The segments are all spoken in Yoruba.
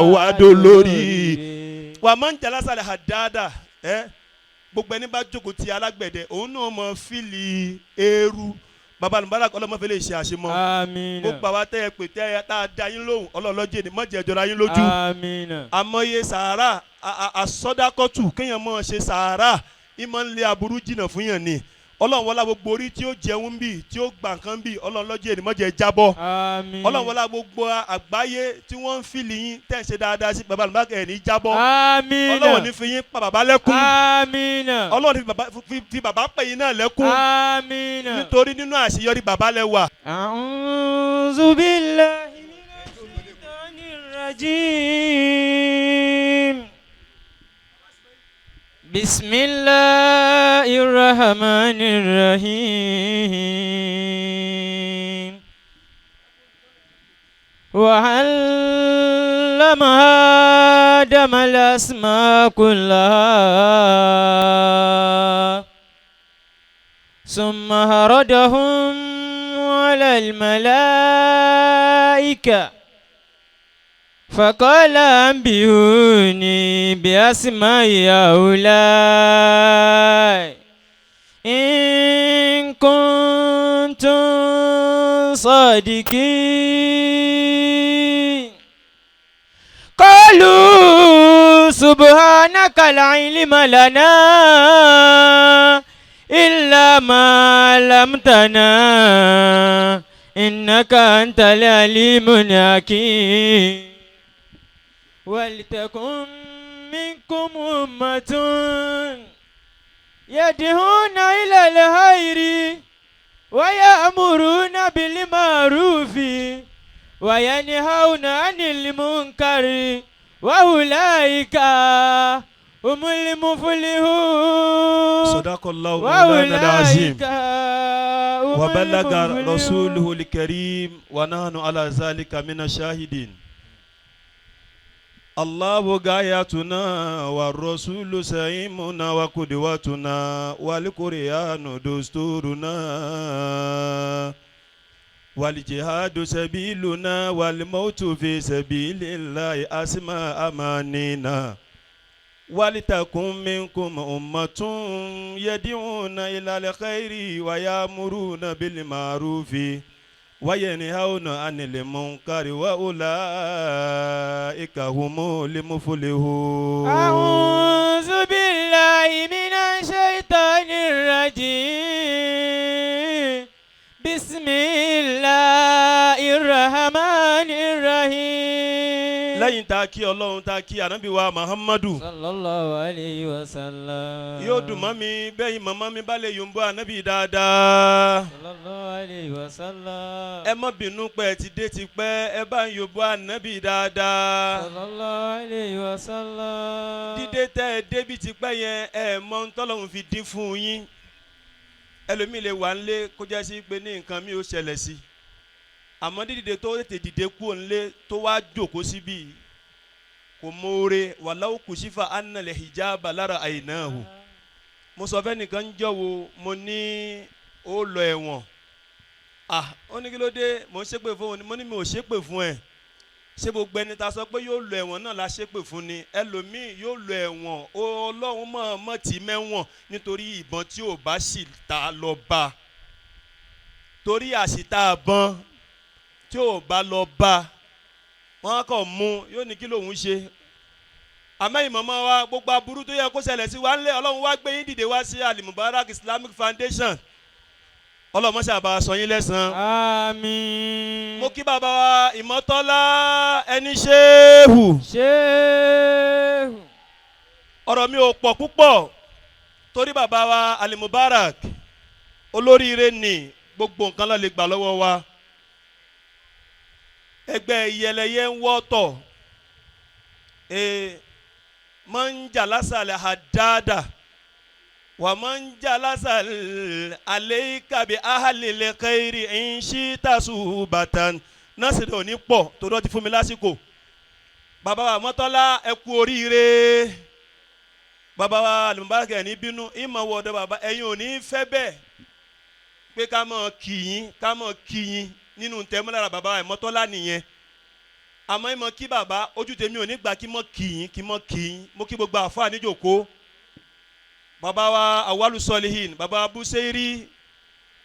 wá dolórí. Wà máa ń jalasa lè hadada gbogbo ẹni bá jókòó ti alágbẹ̀dẹ òun náà mọ fíìlì eérú. Baba Mubarak ọlọ́mọ fẹ́ lè ṣe àṣemọ́. Àmín. Gbogbo àwa tẹ́ ẹ pè tẹ́ ẹ tá a da yín lóhùn ọlọ́ọ̀lọ́jẹ́ ni mọ̀jẹ̀ jọra yín lójú. Àmín. Àmọye sàárà àsọdákọ́tù kéèyàn mọ̀ ṣe sàárà ìmọ̀ ń lé aburú jìnnà fún yàn ni. Ọlọ́run wọlá gbogbo orí tí ó jẹun bí tí ó gbà nǹkan bí ọlọ́ọ̀lọ́jẹ́ ni mọ̀jẹ̀ jábọ́. Àmín. Ọlọ́run wọlá gbogbo àgbáyé tí wọ́n ń fìlì yín tẹ́ ń ṣe dáadáa sí Baba Mubarak ẹ̀ ní jábọ́. Àmín. Ọlọ́run ní fi yín pa bàbá lẹ́kún. Àmín. Ọlọ́run fi bàbá pè yín náà lẹ́kún. Àmín. Nítorí nínú àṣeyọrí bàbá lẹ wà. A'udhu billahi minash shaitanir rajim. Bismillahir rahmanir rahim. Wa 'allama Adama al-asma'a kullaha ثم هردهم على الملائكة فقال أنبئوني بأسماء هؤلاء إن كنتم صادقين. قالوا سبحانك لا علم لنا إلا ما علمتنا إنك أنت العليم الحكيم. ولتكن منكم أمة يدعون إلى الخير ويأمرون بالمعروف وينهون عن المنكر وأولئك هم المفلحون. صدق الله مولانا العظيم وبلغ وبلغ رسوله الكريم ونحن على ذلك من الشاهدين. الله غايتنا والرسول سيمنا وقدوتنا والقرآن دستورنا والجهاد سبيلنا والموت في سبيل الله أسمى أمانينا. ولتكن منكم أمة يدعون إلى الخير ويأمرون بالمعروف وينهون عن المنكر وأولئك هم المفلحون. أعوذ بالله من الشيطان الرجيم. بسم الله الرحمن الرحيم. lẹ́yìn tá a kí Ọlọ́run tá a kí ànábì wa Muhammadu. sallallahu alayhi wa sallam. yóò dùn mọ́ mi bẹ́yìn màmá mi bá lè yòǹbó ànábì dáadáa. sallallahu alayhi wa sallam. ẹ má bínú pé ẹ ti dé ti pẹ́ ẹ bá ń yòǹbó ànábì dáadáa. sallallahu alayhi wa sallam. dídé tẹ́ ẹ débi ti pẹ́ yẹn ẹ mọ ń tọ́lọ́run fi dín fún yín. ẹlòmíì lè wà ńlé kó jẹ́ sí pé ní nǹkan mi ò ṣẹlẹ̀ sí i. àmọ́ dídìde tó tètè dìde kú òǹlé tó wá jókòó síbí kò mọ̀ọ́rẹ́ wàláwù kùsífà annalẹ̀ hijaba lára àìnáhù. mo sọ fẹ́ nìkan ń jọ̀wọ́ mo ní ó lọ ẹ̀wọ̀n. ó ní kí ló dé mo ń ṣépè fún òun mo ní mi ò ṣépè fún ẹ̀. ṣé gbogbo ẹni ta sọ pé yóò lọ ẹ̀wọ̀n náà la ṣépè fún ni ẹlòmíì yóò lọ ẹ̀wọ̀n ọlọ́run mọ̀ tí mẹ́wọ̀n nítorí ìbọn tí ò bá sì ta lọ bá torí àṣìta àbọn tí ò bá lọ bá wọn kàn mú yóò ní kí lòun ṣe àmẹ́yìn mọ́mọ́ wa gbogbo aburú tó yẹ kó ṣẹlẹ̀ sí wa ńlẹ̀ ọlọ́run wá gbé yín dìde wá sí Al-Mubarak Islamic Foundation ọlọ́run mọ́ṣẹ́ àbá sọ yín lẹ́san. àmín. mo kí bàbá wa Ìmọ̀tọ́lá ẹni ṣéhù. ṣéhù. ọ̀rọ̀ mi ò pọ̀ púpọ̀ torí bàbá wa Al-Mubarak olóríire ni gbogbo nǹkan ló lè gbà lọ́wọ́ wa. ẹgbẹ́ ìyẹlẹyẹ ń wọ́tọ̀ máa ń jà lásàlẹ̀ àdáadáa wà máa ń jà lásàlẹ̀ àlékàbí ahàlẹ̀lẹ̀ kẹ́rì ń ṣí tàṣù bàtàn náà sì lè ní pọ̀ tó dọ́ ti fún mi lásìkò. bàbá wa Mọ́tọ́lá ẹ kú oríire bàbá wa Al-Mubarak ẹ̀ ní bínú ìmọ̀ wọ̀ọ́dọ̀ bàbá ẹ̀yin ò ní fẹ́ bẹ́ẹ̀ pé ká mọ̀ kì yín nínú tẹ́mọ́lára bàbá wa Mọ́tọ́lá nìyẹn àmọ́ ìmọ̀ kí bàbá ojú tèmi ò ní gbà kí mọ́ kì í mo kí gbogbo àfáà níjòkó bàbá wa Awalu Solihin bàbá Buseiri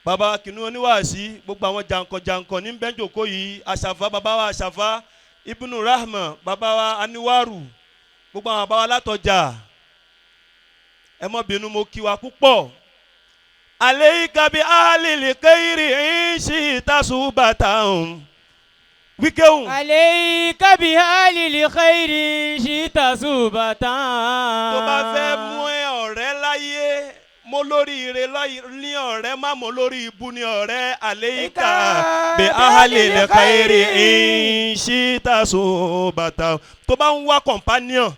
bàbá kìnnú oníwàásí gbogbo àwọn jàǹkànjàǹkàn ní bẹ́ńjòkó yìí àṣàfà bàbá wa àṣàfà Ibnu Rahman bàbá wa Aniwaru gbogbo àwọn bàbá wa látọjà ẹ mọ́ bínú mo kí wa púpọ̀. Aleika bi alili kairi ishi tasubatan wíkẹ́hùn. Aleika bi alili kairi ishi tasubatan. Tó bá fẹ́ mú ẹ ọ̀rẹ́ láyé mo lórí ire ní ọ̀rẹ́ má mo lórí ibu ní ọ̀rẹ́. Aleika bi alili kairi ishi tasubatan. Tó bá ń wá companion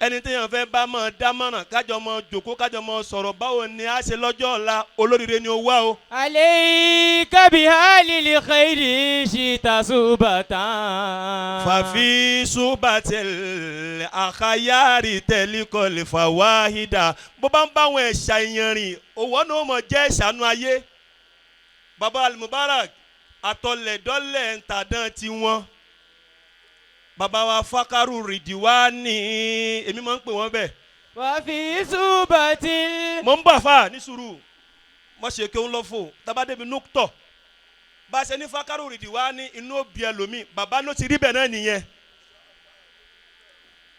ẹni tí yàn fẹ́ bá mọ̀ dámọ̀ràn kájọ mọ̀ jòkó kájọ mọ̀ sọ̀rọ̀ báwo ni a ṣe lọ́jọ́ ọ̀la olóríire ni ó wá o. Alayka bihalil khairi shita subatan. Fàfi subatil akhayari telikol fawahida. Bó bá ń bá àwọn ẹ̀ṣà ìyànrìn òwò náà mọ̀ jẹ́ ìṣàánú ayé. Baba Al-Mubarak àtọ̀lẹ̀dọ́lẹ̀ ń tàdán tiwọn. Baba wa Fakaru Ridiwani èmi máa ń pè wọ́n bẹ́ẹ̀. Wà fi subatil. Mo ń bà fà ní sùúrù mo ṣe kí n lọ fò tabadébi nùtọ̀ bá a ṣe ní Fakaru Ridiwani inú òbí ẹlòmíì bàbá ló ti rí bẹ́ẹ̀ náà nìyẹn.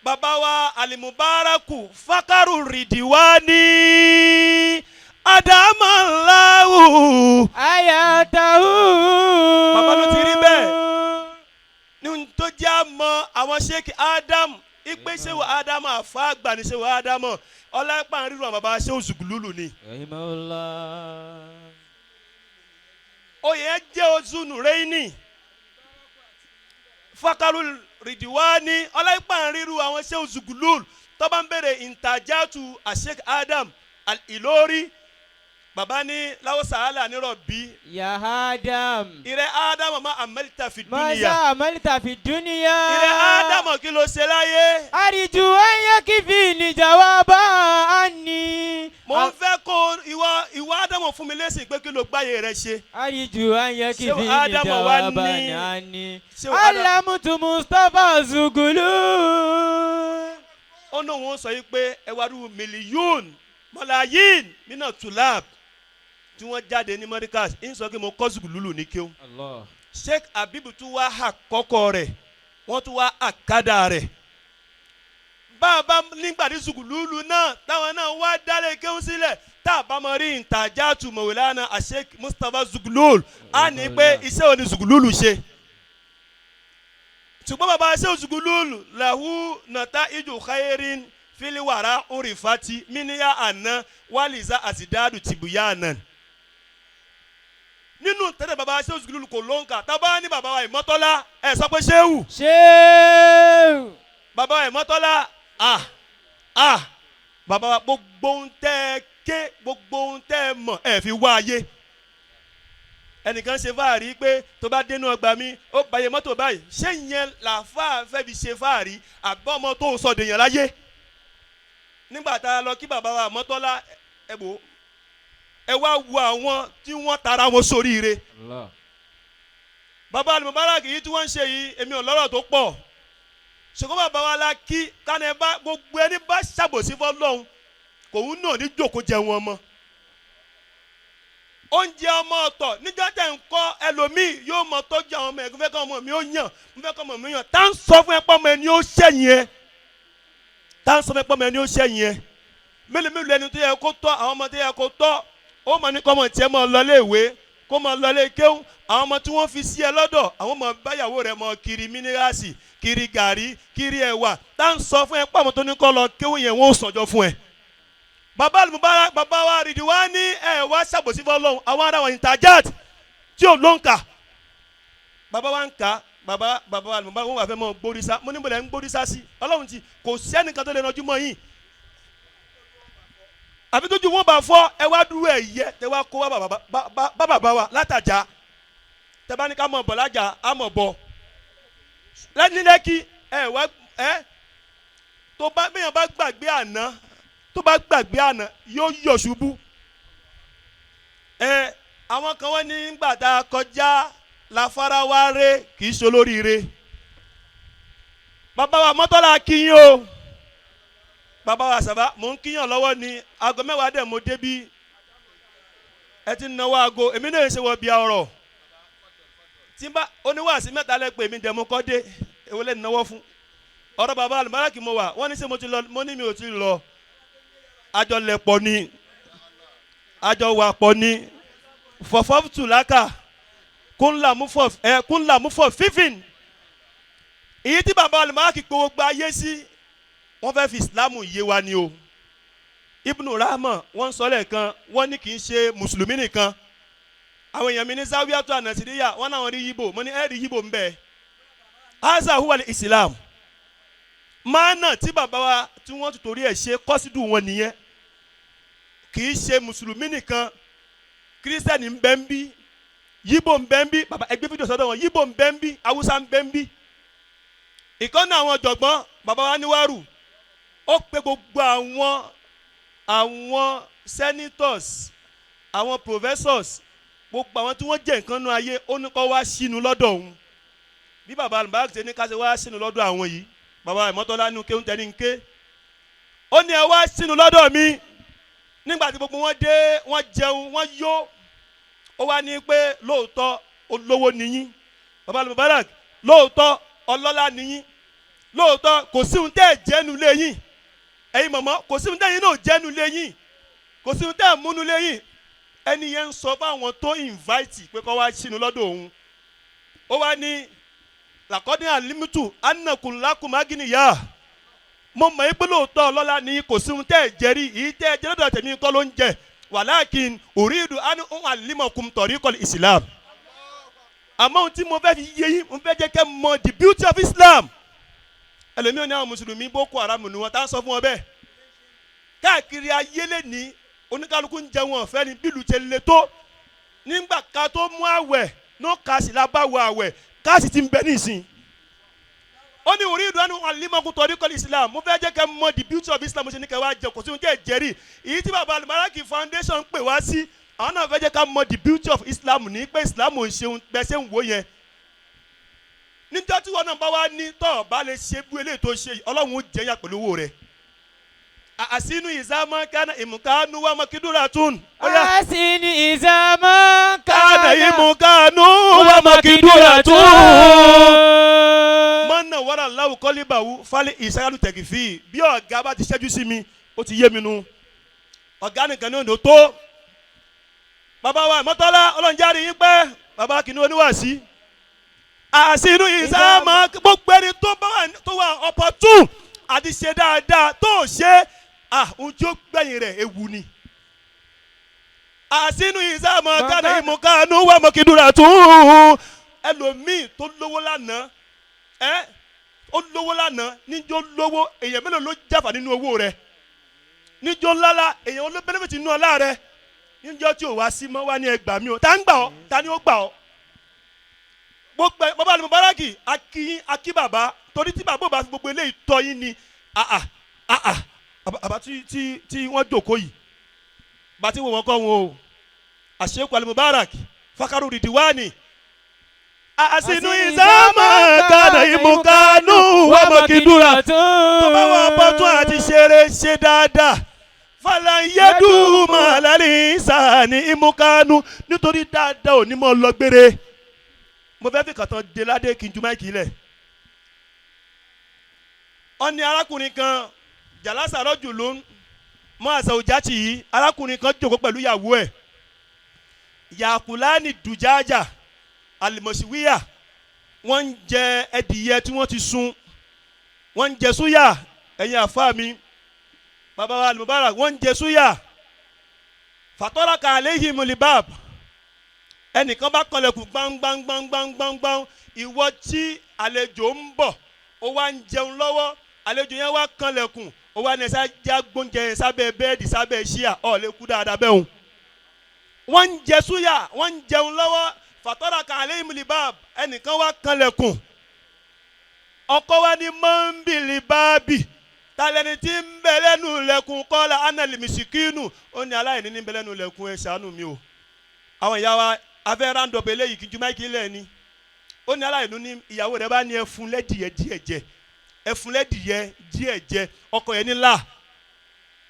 Baba wa Al-Mubaraku Fakaru Ridiwani Adamallahu Ayatahu. Baba ló ti rí bẹ́ẹ̀. Ní tó jẹ́ àmọ́ àwọn Sheikh Adam ìpè ṣéwò Adam àfa àgbà ní ṣéwò Adam ọlápá rírun àwọn bàbá ṣéwò Zugululu ni. Oyè jẹ́ Ozunu Reini Fakaru Ridiwani ọlápá rírun àwọn ṣéwò Zugululu tó bá ń bèrè ìntàjátù Sheikh Adam Al-Ilori bàbá ní láwọ sàálà ní rọ̀bì. Ya Adam. Ìrẹ Adam ma amalta fi dunya. Masa amalta fi dunya. Ìrẹ Adam kí ló ṣe láyé. Ariju an yakfini jawaba anni. Mo ń fẹ́ kó ìwọ Adam fún mi lésì pé kí ló gbáyé rẹ ṣe. Ariju an yakfini Ṣé Adam wá jawaba ní- anni. Ṣé Adam- Alamutu Mustapha Zugulu. Ó náà wọ́n sọ yìí pé ẹwàdú mílíọ̀nù mọ́láyìn mínà tulab tí wọ́n jáde ní Mọ́ríkàs ń sọ pé mo kọ́ Zugululu ní kéwù. Allah. Sheikh Abibu tún wá àkọ́kọ́ rẹ̀ wọ́n tún wá àkádà rẹ̀. Bàbá nígbà tí Zugululu náà táwọn náà wá dálé kéwù sílẹ̀ tá a bá mọ rí ìntàjátù Mawlana Sheikh Mustapha Zugululu á ní pé iṣẹ́ òní Zugululu ṣe. Ṣùgbọ́n bàbá Sheikh Zugululu lahu nata iju khairin filiwara urifati miniya àná wàlìza àsìdáàdù tìbúyànà. Nínú tẹ́lẹ̀ bàbá Sheikh Zugululu kò ló ń kà tábà ní bàbá wa Ìmọ́tọ́lá ẹ̀ sọ pé Ṣéwù. Shehu. Bàbá wa Ìmọ́tọ́lá bàbá wa gbogbo ohun tẹ́ ẹ ké gbogbo ohun tẹ́ ẹ mọ̀ ẹ fi wá ayé. Ẹnìkan ṣe fáàrí pé tó bá dénú ọgbà mi ó bàyè mọ́tò báyìí ṣé ìyẹn làáfàá fẹ́ fi ṣe fáàrí àbọ̀ ọmọ tó ń sọ dèèyàn láyé. Nígbà tá a lọ kí bàbá wa Ìmọ́tọ́lá ẹ bò ó ẹ wá wo àwọn tí wọ́n tara wọn sóríire. Allah. Bàbá Al-Mubarak yìí tí wọ́n ń ṣe yìí èmi ò lọ́rọ̀ tó pọ̀ ṣùgbọ́n bàbá wa la kí kánẹ bá gbogbo ẹni bá ṣàbòsí fọlọ́hún kòun náà ní jòkó jẹ wọn mọ́. Oúnjẹ ọmọ ọ̀tọ̀ níjọ́ tẹ̀ ń kọ́ ẹlòmíì yóò mọ tọ́jú àwọn ọmọ ẹ̀ fẹ́ kọ́ ọmọ mi ó yàn fẹ́ kọ́ ọmọ mi yàn tá ń sọ fún ẹ pọ́ ọmọ ẹni ó ṣẹ̀yìn ẹ tá ń sọ fún ẹ pọ́ ọmọ ẹni ó ṣẹ̀yìn ẹ mélòó mélòó ẹni tó yẹ kó tọ́ àwọn ọmọ tó yẹ kó tọ́ ó mọ ní kọ́mọ tiẹ̀ mọ lọlé ìwé kó mọ lọlé kéwù àwọn ọmọ tí wọ́n fi sí ẹ lọ́dọ̀ àwọn ọmọ báyàwó rẹ̀ mọ kiri mínírààsì kiri gàrí kiri ẹ̀wà tá ń sọ fún ẹ pé àwọn tó ní kọ́ lọ kéwù yẹn wọ́n ó sànjọ fún ẹ. Bàbá Al-Mubarak bàbá wa Ridiwani ẹ wá ṣàbòsí fọlọ́hún àwọn ará wọn ìtajàt tí ò ló ń kà bàbá wa ń kà bàbá Al-Mubarak wọn wà fẹ́ mọ gbórísá mo ní bọ̀dẹ̀ ń gbórísá sí Ọlọ́run ti kò sẹ́nìkan tó lè rànjú mọ́ yín àbí tójú wọn bá fọ ẹ wá dúró ẹ yẹ tẹ wá kó wá bàbá wa látàjà tẹ bá ní ká mọ̀ bọ̀ lájà á mọ̀ bọ̀ lẹ́nilẹ́kì ẹ wá ẹ tó bá bẹ́yàn bá gbàgbé àná yóò yọ̀ ṣubú ẹ àwọn kan wọ́n ní gbà tá a kọjá láfárá wá ré kì í ṣolóríire bàbá wa Mọ́tọ́lá kíyìn o bàbá wa Sàbá mò ń kíyàn lọ́wọ́ ni aago 10 dẹ̀ mo débí ẹ ti náwó aago èmi náà ṣe wọ bí ọ̀rọ̀ tí n bá oníwàásí mẹ́ta lẹ́pẹ́ mi dẹ̀ mo kọ́ dé èwo lẹ́nu náwó fún ọ̀rọ̀ bàbá Al-Mubarak mo wà wọ́n ní ṣé mo ti lọ mo ní mi ò ti lọ àjọ lẹ̀pọ̀ ni àjọ wà pọ̀ ni fọ̀fọ́ tùlákà kúnlá mú fọ̀ fífìn èyí tí bàbá Al-Mubarak pé gbogbo ayé sí wọ́n fẹ́ fi Ìsìlámù yé wa ni o Ibnu Rahman wọ́n sọ lẹ́ẹ̀kan wọ́n ní kì í ṣe mùsùlùmí nìkan àwọn èèyàn mi ní Zawiyatu An-Nasiriyya wọ́n náà rí yíbò mo ní rí yíbò ń bẹ haza huwa al-Islam máàna tí bàbá wa tí wọ́n ti torí ẹ̀ ṣe kọ́sídù wọn nìyẹn kì í ṣe mùsùlùmí nìkan kírísítẹ́nì ń bẹ ń bí yíbò ń bẹ ń bí bàbá ẹgbẹ́ fídíò sọ́dọ̀ wọn yíbò ń bẹ ń bí haúsá ń bẹ ń bí ìkànnì àwọn ọ̀jọ̀gbọ́n bàbá wa níwárù ó pe gbogbo àwọn senators àwọn professors gbogbo àwọn tí wọ́n jẹ́ nǹkan nú ayé ó ní kó wá sínú lọ́dọ̀ òun bí bàbá Al-Mubarak ṣe ní ká ṣe wá sínú lọ́dọ̀ àwọn yìí bàbá Mọ́tọ́lá ní kéwọ́n tẹ́ ní ń ké ó ní ẹ wá sínú lọ́dọ̀ mi nígbà tí gbogbo wọn dé wọ́n jẹun wọ́n yó ó wá ní pé lóòótọ́ olówó nìyí bàbá Al-Mubarak lóòótọ́ ọlọ́lá nìyí lóòótọ́ kò sí ohun tẹ́ ẹ̀ jẹ́nu lẹ́yìn ẹ̀yin mọ̀mọ́ kò sí ohun tẹ́ ẹ̀yin náà jẹ́nu lẹ́yìn kò sí ohun tẹ́ ẹ̀ múnú lẹ́yìn ẹni yẹn ń sọ fáwọn tó invite pé kó wá sínú lọ́dọ̀ òun ó wá ní làkọ́dé àlímùtù anakunlakum aginiya mo mọ̀ ẹ́ pé lóòótọ́ ọlọ́lá ni kò sí ohun tẹ́ ẹ̀ jẹ́rí èyí tẹ́ ẹ̀ jẹ́ lọ́dọ̀ tẹ̀mí kọ́ ló ń jẹ wàlákin uridu anu alimakum tariqal Islam àmọ́ ohun tí mo fẹ́ fi yé yín mo fẹ́ jẹ́ kẹ́ mọ̀ the beauty of Islam ẹlòmíràn ní àwọn mùsùlùmí Boko Haram ni wọ́n tá ń sọ fún wọn bẹ́ẹ̀ káàkiri ayé lè ní oníkálukú ń jẹun ọ̀fẹ́ ni bílù ṣe le tó nígbà ká tó mú àwẹ̀ náà káàsì lábáwọ̀ àwẹ̀ káàsì ti ń bẹ nísìn ó ní uridu anu alimakum tariqal Islam mo fẹ́ jẹ́ kẹ́ mọ̀ the beauty of Islam mo ṣe ní kẹ́ wá jẹ kò sí ohun tẹ́ ẹ̀ jẹ́rì èyí tí bàbá Al-Mubarak Foundation ń pè wá sí àwọn náà fẹ́ jẹ́ ká mọ̀ the beauty of Islam ní pé Islam ò ń ṣe gbẹ́sẹ̀ ń wò yẹn níjọ́ tí wọn náà bá wá ní tọ́ bá lè ṣe bú eléyìí tó ṣe Ọlọ́run ó jẹ́yà pẹ̀lú owó rẹ̀ àsínú ìzámọ́ kánà ìmùkánú wà mọ́kídúrà tún. àsínú ìzámọ́ kánà ìmùkánú wà mọ́kídúrà tún. mọ́nà wàrà láwù kọ́líbàwù fálẹ̀ ìṣàkánú tẹ̀kìfì bí ọ̀gá bá ti ṣẹ́jú sí mi ó ti yé mi nu ọ̀gá nìkan ní òǹdó tó. bàbá wa Mọ́tọ́lá Ọlọ́run járe yín pẹ́ bàbá kìnnìún oníwàásí. àsínú ìzámọ́ gbogbo ẹni tó wà opportune àti ṣe dáadáa tó ṣe ohun tí ó gbẹ̀yìn rẹ̀ ewu ni. àsínú ìsámọ̀ kánà ìmùkánú wà mọ́kìdúrà tún. ẹlòmíì tó lówó lánàá ó lówó lánàá níjó lówó èèyàn mélòó ló jàfà nínú owó rẹ̀ níjó ńláńlá èèyàn ló bẹ́nẹ́fìtì nínú ọlá rẹ̀ níjó tí ò wá sí mọ́ wá ní ẹgbàá mi ò tá ń gbà ọ́ ta ni ó gbà ọ́. gbogbo bàbá Al-Mubarak akí bàbá torí tí bàbá ò bá fi gbogbo eléyìí tọ́ yín ni bàbá tí wọ́n jòkó yìí bá tí wọ́n kọ́ wọn o Sheikh Al-Mubarak Fakaru Ridwani àsínú ìsámọ̀ kánà ìmùkánú wà mọ́kìdúrà tó bá wà bọ́tún àti ṣe dáadáa fàlàyédú màlálì sàní ìmùkánú nítorí dáadáa ò ní mọ́ lọ gbére. mo fẹ́ fi kàtàn dé ládé kí n ju máìkì lẹ̀. ó ní arákùnrin kan jalasa rọ́jù ló ń mọ àṣà òjàtì yìí arákùnrin kan jókòó pẹ̀lú ìyàwó ẹ̀ yakulani dujaja alimọ̀síwíyà wọ́n ń jẹ ẹdìyẹ tí wọ́n ti sun wọ́n ń jẹ súyà ẹ̀yin àfa mi bàbá wa Al-Mubarak wọ́n ń jẹ súyà fatọ́lá ka aleyhi mulibab ẹnìkan bá kọlẹ̀kùn gbangbangbangbangbangban ìwọ tí àlejò ń bọ̀ ó wá ń jẹun lọ́wọ́ àlejò yẹn wá kọlẹ̀kùn ó wá ní ẹsẹ̀ já gbóúnjẹ yẹn sábẹ́ bẹ́ẹ̀dì sábẹ́ ṣíà ọ̀ lè kú dáadáa bẹ́ẹ̀ hùn. wọ́n ń jẹ súyà wọ́n ń jẹun lọ́wọ́ fatọ́lá ka aleyhi mulibab ẹnìkan wá kọlẹ̀kùn ọkọ wa ní mọ́ńbìlì báàbì talẹ́ni tí ń bẹ lẹ́nu lẹ́kùn kọ́lá analimisikinu ó ní aláìní ní bẹ lẹ́nu lẹ́kùn ẹ̀ ṣàánú mi o. àwọn ìyá wa afẹ́ rándọ̀pẹ̀ eléyìí kí n jùmọ̀ kí n lẹ̀ ni ó ní aláìní ní ìyàwó rẹ̀ bá ní ẹ fún lẹ́dìẹ̀ díẹ̀ jẹ ẹ fún lẹ́dìyẹ díẹ̀ jẹ ọkọ yẹn ní là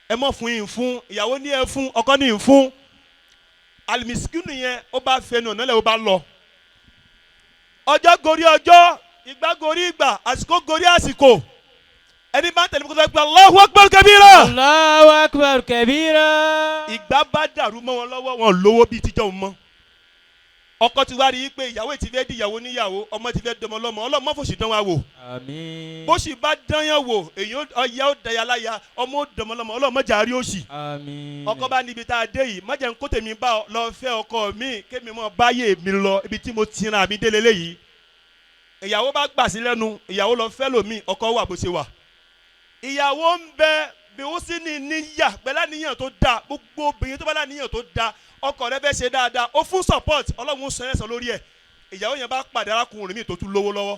ẹ mọ̀ fún yín fún ìyàwó ní ẹ fún ọkọ ní fún alimisikinu yẹn ó bá fẹnu ọ̀nà lẹ̀ ó bá lọ ọjọ́ gorí ọjọ́ ìgbà gorí ìgbà àsìkò gorí àsìkò ẹni bá ń tẹ̀lé kótó gba Allahu Akbar kabira. Allahu Akbar kabira. ìgbà bá dàrú mọ́ wọn lọ́wọ́ wọn lówó bíi tíjọ́ mọ́ ọkọ ti wá rí i pé ìyàwó ti fẹ́ di ìyàwó níyàwó ọmọ ti fẹ́ dọmọ lọ́mọ ọlọ́mọ fòṣì dán wa wò. Àmín. bó sì bá dán yàn wò èyí ọ̀yà ó daya láya ọmọ ó dọmọ lọ́mọ ọlọ́mọ jàrí òṣì. Àmín. ọkọ bá níbi tá a dé yìí má jẹ́ ń kó tèmi bá lọ fẹ́ ọkọ mi kémi mọ́ báyé mi lọ ibi tí mo ti ràn mí délé léyìí. ìyàwó bá gbà sí lẹ́nu ìyàwó lọ fẹ́ lòmí ọkọ wà bó ṣe wà. ìyàwó ń bẹ bí ó sì ní níyà pẹ̀lá níyàn tó dáa gbogbo obìnrin tó bá lá níyàn tó dáa ọkọ rẹ fẹ́ ṣe dáadáa ó fún support ọlọ́run sọ yẹn sọ lórí ẹ̀ ìyàwó yẹn bá pàdé arákùnrin mi tó tún lówó lọ́wọ́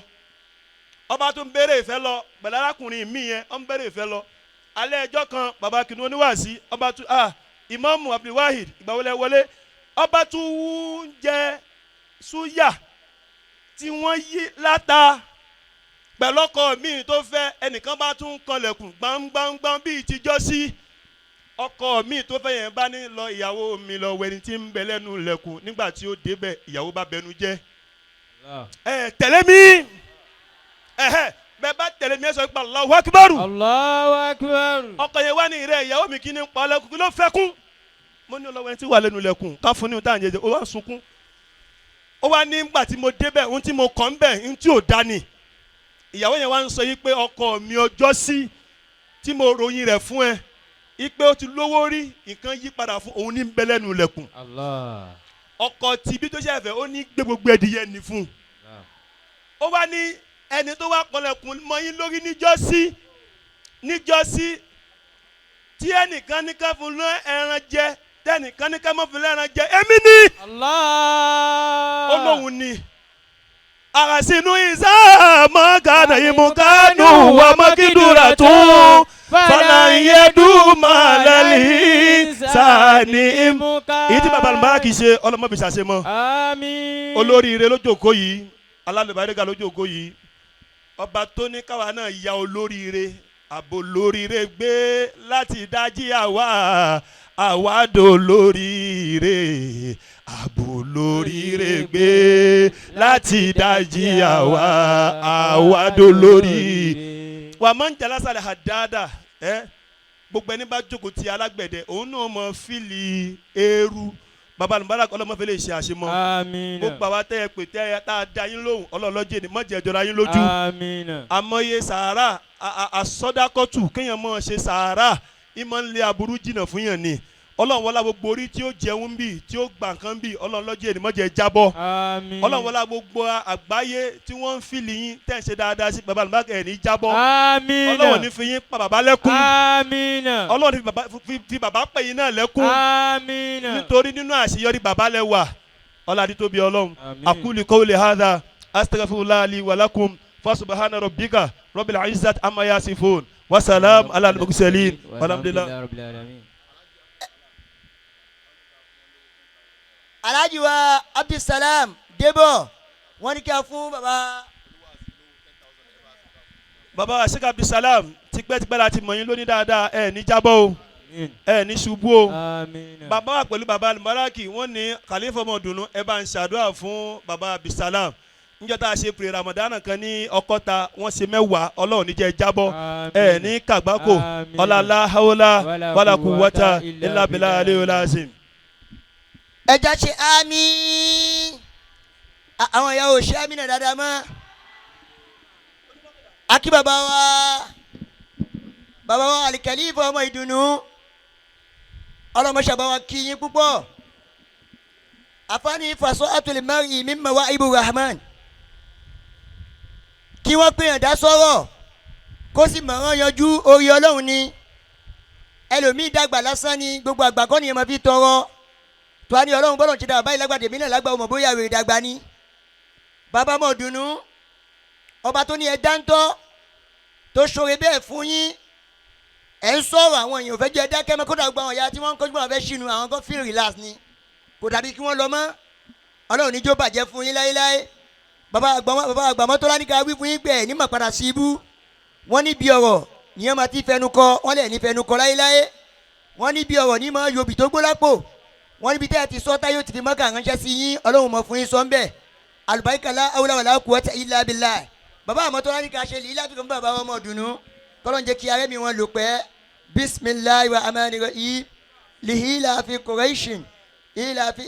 ọba tún béèrè ìfẹ́ lọ pẹ̀lú arákùnrin mi yẹn ó ń béèrè ìfẹ́ lọ alẹ́ ẹjọ́ kan bàbá kìnnìún oníwàásí ọba tún Imam Abdulwahid ìgbàwọlé wọlé ọba tún ń jẹ súyà tí wọ́n yí láta pẹ̀lú ọkọ mi tó fẹ́ ẹnìkan bá tún kanlẹ̀kùn gbangbangbang bíi ìtijọ́ sí ọkọ mi tó fẹ́ yẹn bá ní lọ ìyàwó mi lọ wẹni tí ń bẹ lẹ́nu lẹ̀kùn nígbà tí ó débẹ̀ ìyàwó bá bẹnu jẹ́ tẹ̀lé mi bẹ́ẹ̀ bá tẹ̀lé mi ẹ sọ pé Allahu Akbar. Allahu Akbar. ọkọ yẹn wá ní ìrẹ́ ìyàwó mi kí ni pa lẹ́kùn kí ló fẹ́ kún mo ní ọlọ́wọ́ ẹni tí wà lẹ́nu lẹ̀kùn ká fún ní ohun tá à ń jẹjẹ ó wá sunkún ó wá ní nígbà tí mo débẹ̀ ohun tí mo kàn ń bẹ̀ ohun tí ò dání ìyàwó yẹn wá ń sọ yìí pé ọkọ mi ọjọ́ sí tí mo ròyìn rẹ̀ fún ẹ ipe ó ti lówó rí nǹkan yí padà fún òun ní bẹ lẹ́nu lẹ̀kùn ọkọ tí bí tó ṣe fẹ́ ó ní gbé gbogbo ẹdìyẹ ní fún ó wá ní ẹni tó wá kọlẹ̀kùn mọ́ yín lórí níjọ́sí tí ẹnìkan ní ká fún lọ ẹran jẹ tẹnìkan ní ká mọ́ fún ẹran jẹ èmi ni olóhùn ni àràsínú ìsáàmọ́ kàdà ìmúkánú wà mọ́kìdúrà tún fàlàyédùmá lẹ́lí sani èyí tí bàbá àlùbárà kì í ṣe ọlọ́mọbìnrin ṣàṣe mọ́ olóríire lójókòó yìí alálùbáríkà lójókòó yìí ọba tó ní káwa náà ya olóríire àbò lóríire gbé láti dájí àwa dò lóríire àbò lóríire gbé láti dájí àwa dò lóríire wà máa ń jalá sálẹ̀ àdáadáa gbogbo ẹni bá jókòó ti alágbẹ̀dẹ òun náà mọ fíìlì eérú baba alùbárà ọlọmọfẹ lè ṣe àṣemọ gbogbo àwa tẹ ẹ pè tẹ ẹ tá a da yín lóhùn ọlọlọjẹ ni mọjẹ jọra yín lójú àmọye sàárà àsọdákọtù kéèyàn mọ ṣe sàárà ìmọ̀ ń lé aburú jìnnà fún yàn ni ọlọ́run wọlá gbogbo orí tí ó jẹun bí tí ó gbà nǹkan bí ọlọ́run lọ́jọ́ ènìyàn jẹ jábọ́ ọlọ́run wọlá gbogbo àgbáyé tí wọ́n ń fìlì yín tẹ̀ ń ṣe dáadáa sí baba àlùbáríkà ẹ̀ ní jábọ́ ọlọ́run ní fi yín pa bàbá lẹ́kún ọlọ́run fi bàbá pè yín náà lẹ́kún nítorí nínú àṣeyọrí bàbá lẹ wà ọlọ́run tóbi ọlọ́run aqulu qawli hadha astaghfirullah li wa lakum fa subhana rabbika rabbil izzati amma yasifun wa salam ala al-mursalin walhamdulillah. Alhaji wa Abdulsalam Debo wọ́n ní kí a fún baba Sheikh Abdulsalam tipẹ́tipẹ́ láti mọ̀ yín lóní dáadáa ẹ̀ ní jábọ́ o ẹ̀ ní ṣubú o baba wa pẹ̀lú baba Al-Baraki wọ́n ní Khalifa ọmọdùnú ẹ bá ń ṣàdúrà fún baba Abdulsalam níjọ́ tá a ṣe pèrè Ramadan kan ní Ọkọ́ta wọ́n ṣe 10 Ọlọ́run níjẹ́ jábọ́ ẹ̀ ní kàgbákò ọ̀làlá haúlá wàlà quwwata illa billahi aliyul azim. ẹja ṣe àmín àwọn ìyàwó ṣe àmín náà dáadáa mọ́ akí bàbá wa Al-Khalifa ọmọ ìdùnnú ọlọmọṣàbá wa kí yín púpọ̀ àfáàní fasa'atul mar'i min mawa'ibur rahman kí wọ́n pè yàn dá sọ́rọ̀ kó sì mọ̀ràn yanjú orí Ọlọ́run ni ẹlòmíì dàgbà lásán ni gbogbo àgbà kọ́ nìyẹn máa fi tọrọ tó a ní Ọlọ́run bọ́lọ̀ ti dà báyìí lágbàdé mí náà lágbà ọmọ bóyá wèrè dàgbà ni bàbá mọ̀ dùnú ọba tó ní ẹ dáńtọ́ tó ṣoore bẹ́ẹ̀ fún yín ẹ̀ ń sọ̀rọ̀ àwọn èèyàn ò fẹ́ jẹ́ ẹ dákẹ́ mọ́ kódà gbogbo àwọn ìyá tí wọ́n ń kọ́jú bọ́lá fẹ́ ṣìnú àwọn kan feel relax ni kò dàbí kí wọ́n lọ mọ́ Ọlọ́run níjó bàjẹ́ fún yín láéláé bàbá àgbàmọ́ tó láníkà wí fún yín pé ẹ̀ ní mà padà sí ibú wọ́n ní bí ọ̀rọ̀ ní ẹ̀ máa ti fẹnu kọ wọ́n lẹ̀ ní fẹnu kọ láéláé wọ́n ní bí ọ̀rọ̀ ní máa yọbi tó gbólápò wọ́n níbi tẹ́ ẹ ti sọ táyọ̀ ti fi mọ́kà ránṣẹ́ sí yín ọlọ́run mọ̀ fún yín sọ ń bẹ̀ àlùbáríkàlá awúláwàlá quwwata illa billah bàbá àmọ́ tó láti ká ṣe lè láti kọ́ bàbá ọmọ ọ̀dùnnú kọ́lọ́n jẹ́ kí arẹ́mi wọn lò pẹ́ bisimilahi wa amani rahim lihila fi quraishin ila fi